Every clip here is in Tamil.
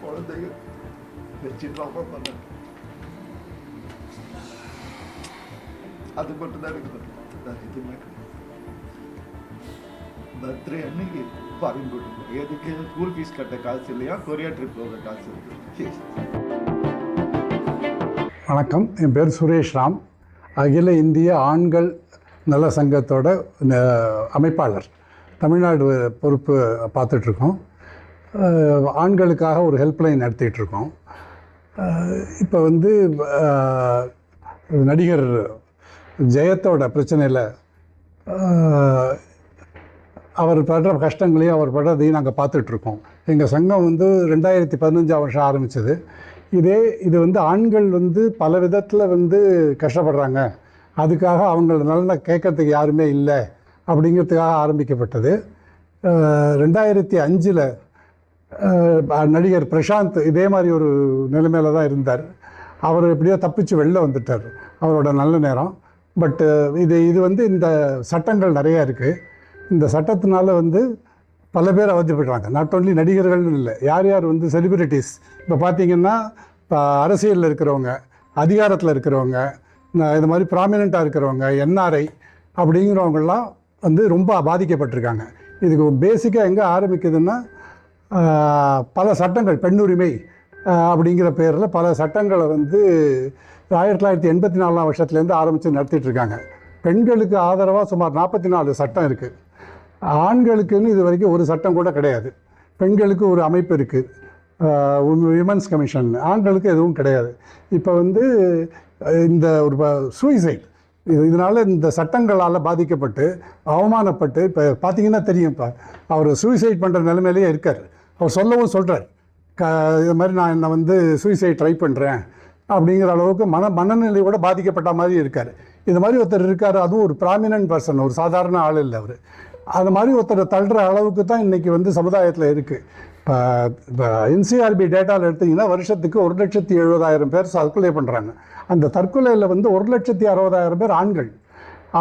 குழந்தைங்க வச்சுட்டு பண்ண அது மட்டும் தான் இருக்குது. எதுவுமே பர்த்டே அன்னைக்கு ஃபாரின் போட்டு எதுக்கு ஸ்கூல் ஃபீஸ் கட்ட காசு இல்லையா, கொரியா ட்ரிப் போகிற காசு இருக்கு. வணக்கம், என் பேர் சுரேஷ் ராம். அகில இந்திய ஆண்கள் நல சங்கத்தோட அமைப்பாளர். தமிழ்நாடு பொறுப்பு பார்த்துட்ருக்கோம். ஆண்களுக்காக ஒரு ஹெல்ப்லைன் நடத்திட்டுருக்கோம். இப்போ நடிகர் ஜெயத்தோட பிரச்சனையில் அவர் படுற கஷ்டங்களையும் அவர் படுறதையும் நாங்கள் பார்த்துட்ருக்கோம். எங்கள் சங்கம் 2015 வருஷம் ஆரம்பித்தது. இது ஆண்கள் பல விதத்தில் கஷ்டப்படுறாங்க, அதுக்காக அவங்கள நல்லா கேட்கறதுக்கு யாருமே இல்லை அப்படிங்கிறதுக்காக ஆரம்பிக்கப்பட்டது. 2005 நடிகர் பிரசாந்த் இதே மாதிரி ஒரு நிலைமையில் தான் இருந்தார். அவர் எப்படியோ தப்பிச்சு வெளில வந்துட்டார், அவரோட நல்ல நேரம். பட்டு இது இந்த சட்டங்கள் நிறையா இருக்குது. இந்த சட்டத்தினால பல பேர் அவதிப்படுறாங்க. நாட் ஓன்லி நடிகர்கள்னு இல்லை, யார் யார் செலிபிரிட்டிஸ். இப்போ பார்த்திங்கன்னா அரசியலில் இருக்கிறவங்க, அதிகாரத்தில் இருக்கிறவங்க, இது மாதிரி ப்ராமினெண்ட்டாக இருக்கிறவங்க, என்ஆர்ஐ அப்படிங்கிறவங்கெல்லாம் ரொம்ப பாதிக்கப்பட்டிருக்காங்க. இதுக்கு பேசிக்காக எங்கே ஆரம்பிக்குதுன்னா, பல சட்டங்கள் பெண்ணுரிமை அப்படிங்கிற பேரில் பல சட்டங்களை 1984 வருஷத்துலேருந்து ஆரம்பித்து நடத்திட்டுருக்காங்க. பெண்களுக்கு ஆதரவாக சுமார் 44 சட்டம் இருக்குது. ஆண்களுக்குன்னு இது வரைக்கும் ஒரு சட்டம் கூட கிடையாது. பெண்களுக்கு ஒரு அமைப்பு இருக்குது, விமன்ஸ் கமிஷன். ஆண்களுக்கு எதுவும் கிடையாது. இப்போ இந்த ஒரு சூசைட் இதனால் இந்த சட்டங்களால் பாதிக்கப்பட்டு அவமானப்பட்டு இப்போ பார்த்திங்கன்னா தெரியும், இப்போ அவர் சூசைட் பண்ணுற நிலைமையிலேயே இருக்கார். அவர் சொல்லவும் சொல்கிறார், இது மாதிரி நான் என்னை சூசைட் ட்ரை பண்ணுறேன் அப்படிங்கிற அளவுக்கு மனநிலையோட பாதிக்கப்பட்ட மாதிரி இருக்கார். இது மாதிரி ஒருத்தர் இருக்கார், அதுவும் ஒரு ப்ராமினன்ட் பர்சன், ஒரு சாதாரண ஆள் இல்லை அவர். அது மாதிரி ஒருத்தரை தள்ளுற அளவுக்கு தான் இன்றைக்கி சமுதாயத்தில் இருக்குது. இப்போ என்சிஆர்பி டேட்டாவில் எடுத்திங்கன்னா வருஷத்துக்கு 1,70,000 பேர் தற்கொலை பண்ணுறாங்க. அந்த தற்கொலையில் 1,60,000 பேர்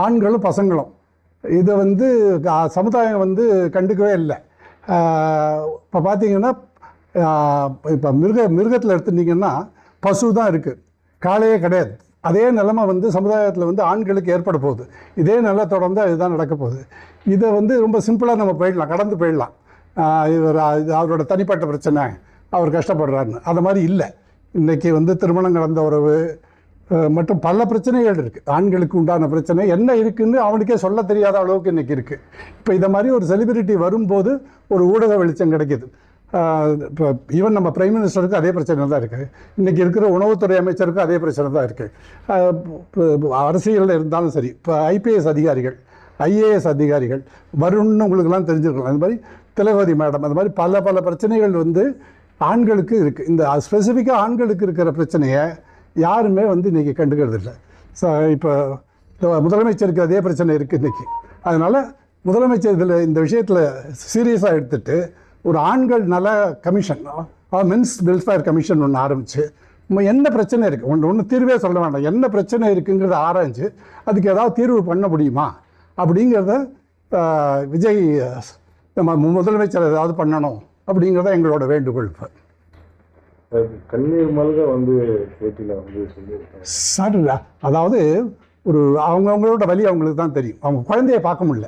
ஆண்களும் பசங்களும். இதை சமுதாயம் கண்டுக்கவே இல்லை. இப்போ பார்த்திங்கன்னா இப்போ மிருகத்தில் எடுத்துட்டிங்கன்னா பசு தான் இருக்குது, காளையே கிடையாது. அதே நிலைமை சமுதாயத்தில் ஆண்களுக்கு ஏற்பட போகுது. இதே நிலை தொடர்ந்து இதுதான் நடக்க போகுது. இதை ரொம்ப சிம்பிளாக நம்ம போயிடலாம், கடந்து போயிடலாம். அவரோட தனிப்பட்ட பிரச்சனை, அவர் கஷ்டப்படுறாருன்னு. அது மாதிரி இல்லை. இன்றைக்கி திருமணம் கடந்த உறவு மற்றும் பல பிரச்சனைகள் இருக்குது. ஆண்களுக்கு உண்டான பிரச்சனை என்ன இருக்குதுன்னு அவனுக்கே சொல்ல தெரியாத அளவுக்கு இன்றைக்கி இருக்குது. இப்போ இதை மாதிரி ஒரு செலிபிரிட்டி வரும்போது ஒரு ஊடக வெளிச்சம் கிடைக்கிது. இப்போ ஈவன் நம்ம பிரைம் மினிஸ்டருக்கு அதே பிரச்சனை தான் இருக்குது. இன்றைக்கி இருக்கிற உணவுத்துறை அமைச்சருக்கும் அதே பிரச்சனை தான் இருக்குது. அரசியலில் இருந்தாலும் சரி, இப்போ ஐபிஎஸ் அதிகாரிகள், ஐஏஎஸ் அதிகாரிகள் வரும்னு உங்களுக்கெல்லாம் தெரிஞ்சிருக்கலாம். அது மாதிரி திலகவதி மேடம், அது மாதிரி பல பல பிரச்சனைகள் ஆண்களுக்கு இருக்குது. இந்த ஸ்பெசிஃபிக்காக ஆண்களுக்கு இருக்கிற பிரச்சனையை யாருமே இன்றைக்கி கண்டுக்கிறது இல்லை. இப்போ முதலமைச்சருக்கு அதே பிரச்சனை இருக்குது இன்றைக்கி. அதனால் முதலமைச்சர் இந்த விஷயத்தில் சீரியஸாக எடுத்துகிட்டு ஒரு ஆண்கள் நல கமிஷன், மென்ஸ் வெல்ஃபேர் கமிஷன் ஒன்று ஆரம்பித்து என்ன பிரச்சனை இருக்குது, ஒன்று தீர்வே சொல்ல வேண்டாம், என்ன பிரச்சனை இருக்குங்கிறத ஆராய்ஞ்சு அதுக்கு ஏதாவது தீர்வு பண்ண முடியுமா அப்படிங்கிறத விஜய் நம்ம முதலமைச்சர் ஏதாவது பண்ணணும் அப்படிங்கிறத எங்களோட வேண்டுகோள். இப்போ கண்ணீர் மல்க பேட்டியில் சொல்லியிருக்காங்க சார். அதாவது அவங்களோட வலி அவங்களுக்கு தான் தெரியும். அவங்க குழந்தைய பார்க்க முடியல.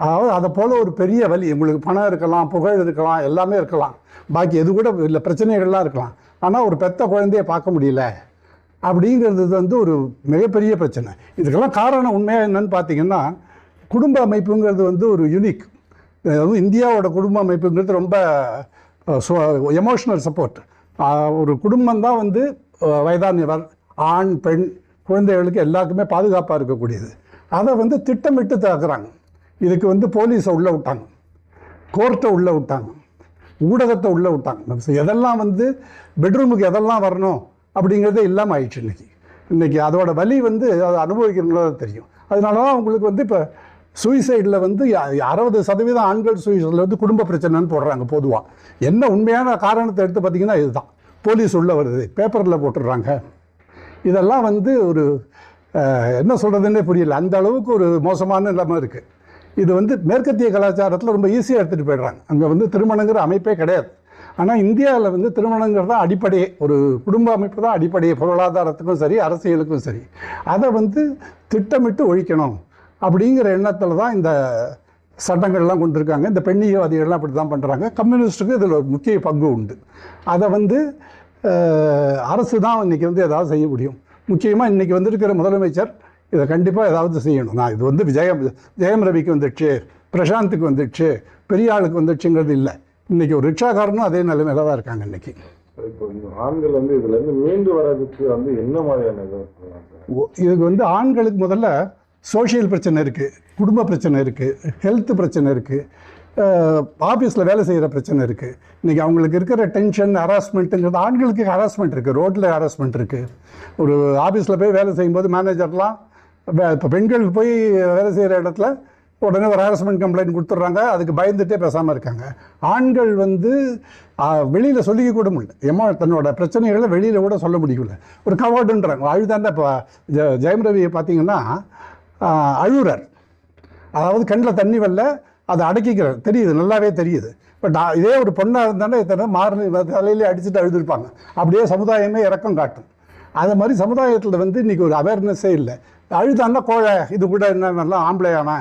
அதாவது அதை போல் ஒரு பெரிய வலி. உங்களுக்கு பணம் இருக்கலாம், புகழ் இருக்கலாம், எல்லாமே இருக்கலாம், பாக்கி எது கூட இல்லை, பிரச்சனைகள்லாம் இருக்கலாம். ஆனால் ஒரு பெத்த குழந்தைய பார்க்க முடியல அப்படிங்கிறது ஒரு மிகப்பெரிய பிரச்சனை. இதுக்கெல்லாம் காரணம் உண்மையாக என்னன்னு பார்த்தீங்கன்னா, குடும்ப அமைப்புங்கிறது ஒரு யூனிக். இந்தியாவோட குடும்ப அமைப்புங்கிறது ரொம்ப எமோஷ்னல் சப்போர்ட். ஒரு குடும்பம் தான் வயதானவர், ஆண், பெண், குழந்தைகளுக்கு எல்லாருக்குமே பாதுகாப்பாக இருக்கக்கூடியது. அதை திட்டமிட்டு தாக்குறாங்க. இதுக்கு போலீஸை உள்ளே விட்டாங்க, கோர்ட்டை உள்ளே விட்டாங்க, ஊடகத்தை உள்ளே விட்டாங்க. எதெல்லாம் பெட்ரூமுக்கு எதெல்லாம் வரணும் அப்படிங்கிறதே இல்லாமல் ஆயிடுச்சு. இன்றைக்கி அதோட வலி அதை அனுபவிக்கிறவங்களோ தெரியும். அதனால தான் அவங்களுக்கு இப்போ சூசைடில் 60% ஆண்கள் சூசைடில் குடும்ப பிரச்சனைன்னு போடுறாங்க பொதுவாக. என்ன உண்மையான காரணத்தை எடுத்து பார்த்திங்கன்னா இதுதான். போலீஸ் உள்ளே வருது, பேப்பரில் போட்டுடுறாங்க. இதெல்லாம் ஒரு என்ன சொல்கிறதுன்னே புரியல. அந்த அளவுக்கு ஒரு மோசமான நிலைமை இருக்குது. இது மேற்கத்திய கலாச்சாரத்தில் ரொம்ப ஈஸியாக எடுத்துகிட்டு போய்ட்றாங்க. அங்கே திருமணங்கிற அமைப்பே கிடையாது. ஆனால் இந்தியாவில் வந்து திருமணங்கிறது தான் அடிப்படையே, ஒரு குடும்ப அமைப்பு தான் அடிப்படையே, பொருளாதாரத்துக்கும் சரி அரசியலுக்கும் சரி. அதை வந்து திட்டமிட்டு ஒழிக்கணும் அப்படிங்கிற எண்ணத்தில் தான் இந்த சட்டங்கள்லாம் கொண்டிருக்காங்க. இந்த பெண்ணியவாதிகள்லாம் அப்படி தான் பண்ணுறாங்க. கம்யூனிஸ்ட்டுக்கு இதில் ஒரு முக்கிய பங்கு உண்டு. அதை வந்து அரசு தான் இன்றைக்கி வந்து ஏதாவது செய்ய முடியும். முக்கியமாக இன்றைக்கி வந்திருக்கிற முதலமைச்சர் இதை கண்டிப்பாக ஏதாவது செய்யணும். நான் இது வந்து ஜெயம் ரவிக்கு வந்துடுச்சு, பிரசாந்துக்கு வந்துடுச்சு, பெரிய ஆளுக்கு வந்துடுச்சுங்கிறது இல்லை. இன்றைக்கி ஒரு ரிக்ஷாக்காரனும் அதே நிலைமையில தான் இருக்காங்க இன்றைக்கி. இப்போ ஆண்கள் வந்து இதுலேருந்து மீண்டு வர்றதுக்கு வந்து என்ன மாதிரியான இதுக்கு வந்து ஆண்களுக்கு முதல்ல சோஷியல் பிரச்சனை இருக்குது, குடும்ப பிரச்சனை இருக்குது, ஹெல்த் பிரச்சனை இருக்குது, ஆஃபீஸில் வேலை செய்கிற பிரச்சனை இருக்குது. இன்றைக்கி அவங்களுக்கு இருக்கிற டென்ஷன், ஹராஸ்மெண்ட்டுங்கிறது, ஆண்களுக்கு ஹராஸ்மெண்ட் இருக்குது, ரோட்டில் ஹராஸ்மெண்ட் இருக்குது. ஒரு ஆஃபீஸில் போய் வேலை செய்யும்போது மேனேஜர்லாம் இப்போ பெண்கள் போய் வேலை செய்கிற இடத்துல உடனே ஒரு ஹராஸ்மெண்ட் கம்ப்ளைண்ட் கொடுத்துட்றாங்க, அதுக்கு பயந்துகிட்டே பேசாமல் இருக்காங்க. ஆண்கள் வந்து வெளியில் சொல்லிக்க கூட முடியல, தன்னோட பிரச்சனைகளை வெளியில் கூட சொல்ல முடியல, ஒரு கவார்டுன்றாங்க. அழுதாண்டா. இப்போ ஜெயம் ரவியை பார்த்தீங்கன்னா அழுறார், அதாவது கண்ணில் தண்ணி வரல, அதை அடக்கிக்கிறார், தெரியுது, நல்லாவே தெரியுது. பட் இதே ஒரு பொண்ணாக இருந்தாலும் இத்தனை மாறு தலையிலே அடிச்சுட்டு அழுதுருப்பாங்க. அப்படியே சமுதாயமே இறக்கம் காட்டும். அது மாதிரி சமுதாயத்தில் வந்து இன்றைக்கி ஒரு அவேர்னஸே இல்லை. அழுதான்னா கோழை, இது கூட என்னென்னலாம் ஆம்பளையானா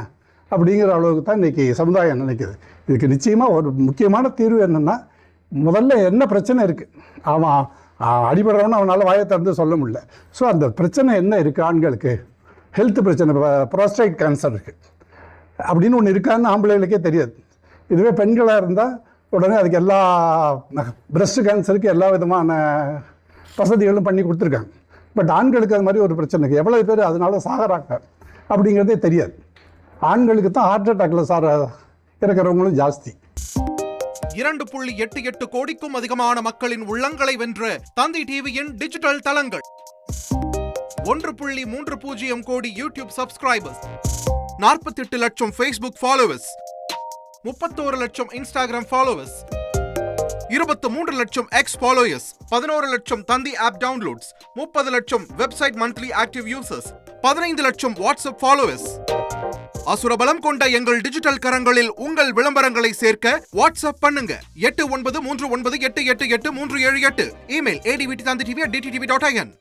அப்படிங்கிற அளவுக்கு தான் இன்றைக்கி சமுதாயம் நினைக்கிது. இதுக்கு நிச்சயமாக ஒரு முக்கியமான தீர்வு என்னென்னா, முதல்ல என்ன பிரச்சனை இருக்குது, அவன் அடிபடுறவனு அவனால் வாயை திறந்து சொல்ல முடியல. ஸோ அந்த பிரச்சனை என்ன இருக்குது, ஆண்களுக்கு ஹெல்த் பிரச்சனை, ப்ரோஸ்டேட் கேன்சர் இருக்குது அப்படின்னு ஒன்று இருக்கான்னு ஆம்பளைகளுக்கே தெரியாது. இதுவே பெண்களாக இருந்தால் உடனே அதுக்கு எல்லா பிரஸ்ட் கேன்சருக்கு எல்லா விதமான வசதிகளும் பண்ணி கொடுத்துருக்காங்க. பட் ஆண்களுக்கு அது மாதிரி ஒரு பிரச்சனைக்கு எவ்வளோ பேர் அதனால சாகிறாங்க அப்படிங்கிறதே தெரியாது. ஆண்களுக்கு தான் ஹார்ட் அட்டாக்ல இருக்கிறவங்களும் ஜாஸ்தி. 2.88 கோடிக்கும் அதிகமான மக்களின் உள்ளங்களை வென்ற தந்தி டிவியின் டிஜிட்டல் தளங்கள், 1.30 கோடி யூடியூப் சப்ஸ்கிரைபர்ஸ், 48 லட்சம் Facebook ஃபாலோவர்ஸ், 31 லட்சம் Instagram ஃபாலோவர்ஸ், 23 லட்சம் X ஃபாலோயர்ஸ், 11 லட்சம் தந்தி ஆப் டவுன்லோட்ஸ், 30 லட்சம் வெப்சைட் மந்த்லி ஆக்டிவ் யூசர்ஸ், 15 லட்சம் வாட்ஸ்அப் ஃபாலோவர்ஸ். அசுரபலம் கொண்ட எங்கள் டிஜிட்டல் கரங்களில் உங்கள் விளம்பரங்களை சேர்க்க வாட்ஸ்அப் பண்ணுங்க. 8939888838. Email advtv@dttv.in.